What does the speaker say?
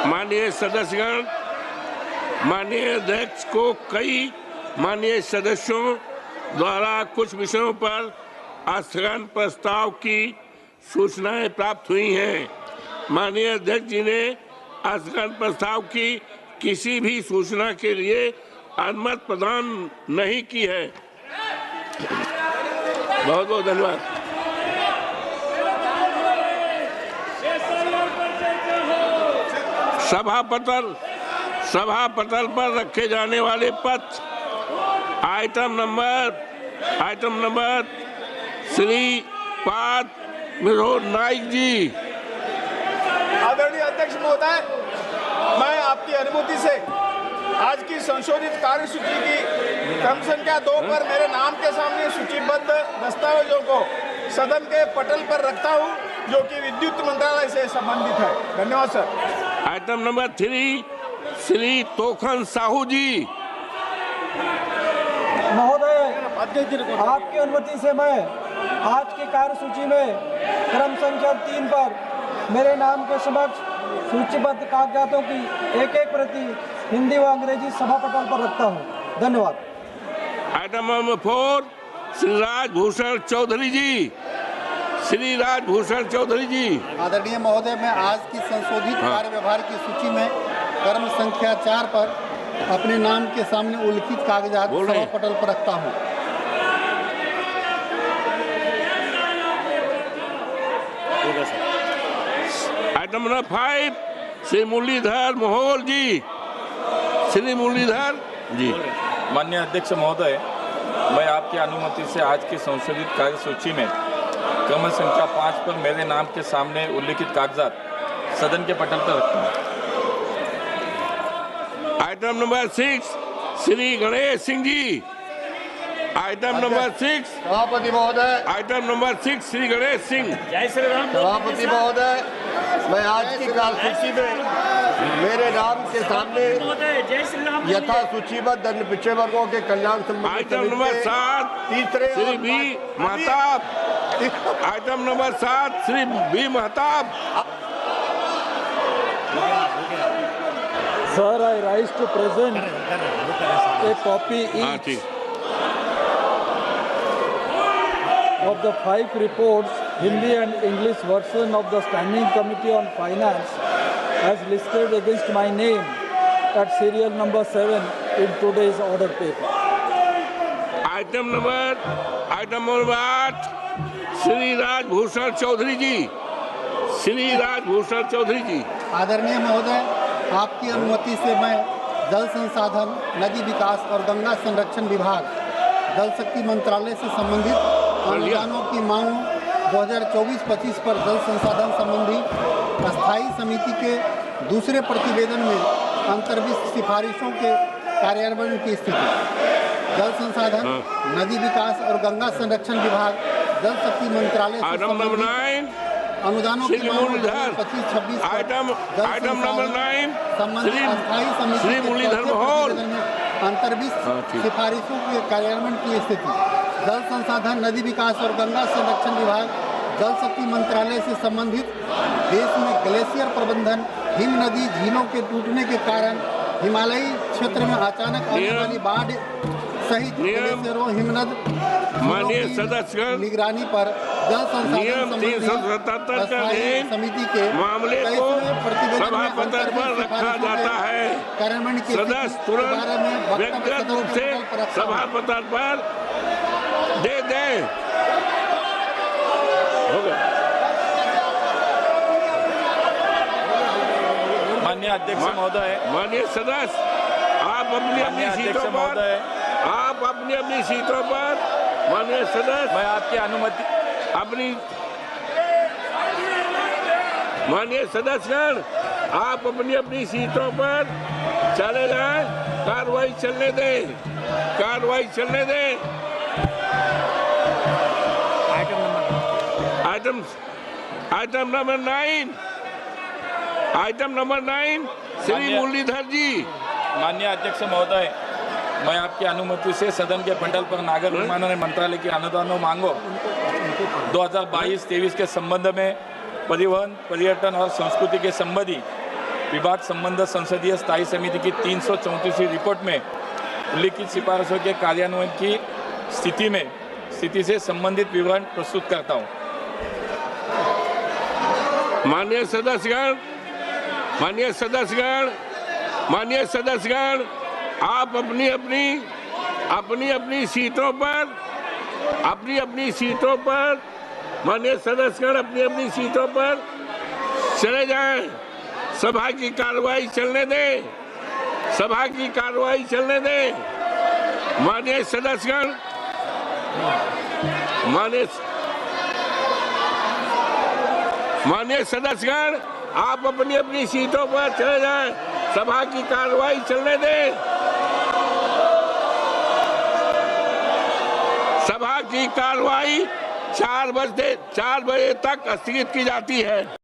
माननीय सदस्यगण, माननीय अध्यक्ष को कई माननीय सदस्यों द्वारा कुछ विषयों पर स्थगन प्रस्ताव की सूचनाएं प्राप्त हुई हैं। माननीय अध्यक्ष जी ने स्थगन प्रस्ताव की किसी भी सूचना के लिए अनुमति प्रदान नहीं की है। बहुत बहुत धन्यवाद। सभा पटल पर रखे जाने वाले पत्र आइटम नंबर श्री पाद विनोद नाइक जी। आदरणीय अध्यक्ष महोदय, मैं आपकी अनुमति से आज की संशोधित कार्यसूची की क्रम संख्या 2 पर मेरे नाम के सामने सूचीबद्ध दस्तावेजों को सदन के पटल पर रखता हूं, जो कि विद्युत मंत्रालय से संबंधित है। धन्यवाद sir. Item number 3 Shri Tokhan Sahu ji. महोदय, आपकी अनुमति से मैं आज की कार्यसूची में क्रम संख्या 3 पर मेरे नाम के समक्ष सूचीबद्ध कागजातों की एक प्रति हिंदी व अंग्रेजी सभा पटल पर रखता हूं। धन्यवाद। Item number 4 Shri Rajbhushan Chaudhary ji. श्री राजभूषण चौधरी जी। आदरणीय महोदय, मैं आज की संशोधित कार्य व्यवहार की सूची में क्रम संख्या 4 पर अपने नाम के सामने उल्लिखित कागजात सभा पटल पर रखता हूं। आइटम नंबर 5 श्री मुरलीधर मोहोल जी। श्री मुरलीधर जी। माननीय अध्यक्ष महोदय, मैं आपकी अनुमति से आज की संशोधित कार्यसूची में क्रम संख्या 5 पर मेरे नाम के सामने उल्लिखित कागजात सदन के पटल पर रखता हूं। Item number 6 Shri Ganesh Singh ji. Item number 6 सभापति महोदय। Item number 6 Shri Ganesh Singh. जय श्री राम। सभापति महोदय, मैं आज की कार्यसूची में मेरे नाम के सामने यथा सूचीबद्ध अन्य पिछड़े वर्गों के कल्याण संबंधी आइटम नंबर 7 तीसरे Shri B Mahtab. Item number 7 Shri B Mahtab. Sir, I rise to present a copy each of the 5 reports, Hindi and English version of the Standing Committee on Finance as listed against my name at serial number 7 in today's order paper. Item number 8 Shri Rajbhushan Chaudhary ji. Shri Rajbhushan Chaudhary ji. आदरणीय महोदय, आपकी अनुमति से मैं जल संसाधन, नदी विकास और गंगा संरक्षण विभाग, जल शक्ति मंत्रालय से संबंधित अनुदानों की मांग 2024-25 पर जल संसाधन संबंधी अस्थायी समिति के दूसरे प्रतिवेदन में अंतर्विष्ट सिफारिशों के कार्यान्वयन की स्थिति, जल संसाधन, नदी विकास और गंगा संरक्षण विभाग, जल शक्ति मंत्रालय से संबंधित अनुदानों की मांग 2025-26 आइटम नंबर 9 संबंधित अस्थायी समिति के प्रतिवेदन में अंतर्विष्ट सिफारिशों के कार्यान्वयन की स्थिति, जल संसाधन, नदी विकास और गंगा संरक्षण विभाग, जल शक्ति मंत्रालय से संबंधित देश में ग्लेशियर प्रबंधन, हिम नदी झीलों के टूटने के कारण हिमालयी क्षेत्र में अचानक आने वाली बाढ़ सहित ग्लेशियरों, हिमनद माननीय सदस्यगण, निगरानी पर जल संसाधन संबंधी समिति के मामले को सभा पटल पर रखा जाता है। सदस्य तुरंत व्यक्तिगत रूप से सभा पटल पर दे दें। हो गया। माननीय अध्यक्ष महोदय, माननीय सदस्य, आप अपनी सीटों पर माननीय सदस्य, मैं आपकी अनुमति माननीय सदस्यगण, आप अपनी सीटों पर चले जाएं। कार्रवाई चलने दें। आइटम नंबर 9 श्री मुरलीधर जी। माननीय अध्यक्ष महोदय, मैं आपकी अनुमति से सदन के पटल पर नागर विमानन मंत्रालय की अनुदानों मांगों 2022-23 के संबंध में परिवहन, पर्यटन और संस्कृति के संबंधी विभाग संबंध संसदीय स्थायी समिति की 334वीं रिपोर्ट में उल्लिखित सिफारिशों के कार्यान्वयन की स्थिति से संबंधित विवरण प्रस्तुत करता हूँ। माननीय सदस्यगण, आप अपनी सीटों पर माननीय सदस्यगण अपनी सीटों पर चले जाएं। सभा की कार्रवाई चलने दें। माननीय सदस्यगण, आप अपनी सीटों पर चले जाएं। सभा की कार्रवाई चलने दें। सभा की कार्रवाई 4 बजे तक स्थगित की जाती है।